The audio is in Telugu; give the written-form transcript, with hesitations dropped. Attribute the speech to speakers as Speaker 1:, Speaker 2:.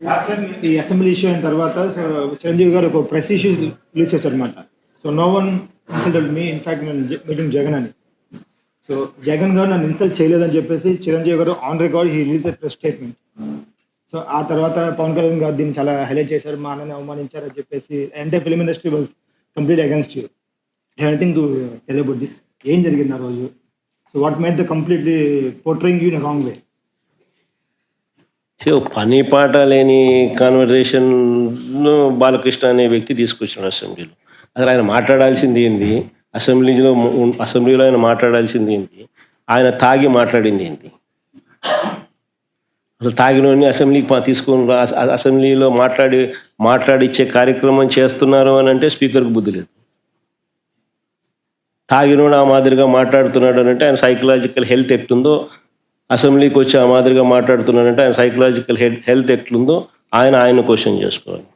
Speaker 1: లాస్ట్ టైం ఈ అసెంబ్లీ ఇష్యూ అయిన తర్వాత సో చిరంజీవి గారు ఒక ప్రెస్ ఇష్యూ రిలీజ్ చేశారనమాట. So no one insulted me, in fact నేను మీటింగ్ జగన్ అని. సో జగన్ గారు నన్ను ఇన్సల్ట్ చేయలేదని చెప్పేసి చిరంజీవి గారు on record he release press statement. So ఆ తర్వాత పవన్ కళ్యాణ్ గారు దీన్ని చాలా హైలైట్ చేశారు, మా అన్నని అవమానించారని చెప్పేసి అంటే film industry was complete against you. Anything to tell about this? ఏం జరిగింది ఆ రోజు? So what made the completely portraying you in wrong way?
Speaker 2: పని పాట లేని కాన్వర్జేషన్ను బాలకృష్ణ అనే వ్యక్తి తీసుకొచ్చాడు అసెంబ్లీలో. అసలు ఆయన మాట్లాడాల్సింది ఏంటి? అసెంబ్లీలో ఆయన మాట్లాడాల్సింది ఏంటి? ఆయన తాగి మాట్లాడింది ఏంటి? అసలు తాగినోడిని అసెంబ్లీకి తీసుకొని అసెంబ్లీలో మాట్లాడిచ్చే కార్యక్రమం చేస్తున్నారు అని అంటే స్పీకర్కి బుద్ధి లేదు. తాగినోడు ఆ మాదిరిగా మాట్లాడుతున్నాడు అని అంటే ఆయన సైకలాజికల్ హెల్త్ ఎట్లుందో, అసెంబ్లీకి వచ్చి ఆ మాదిరిగా మాట్లాడుతున్నాడంటే ఆయన సైకలాజికల్ హెల్త్ ఎట్లుందో ఆయన క్వశ్చన్ చేసుకోవాలి.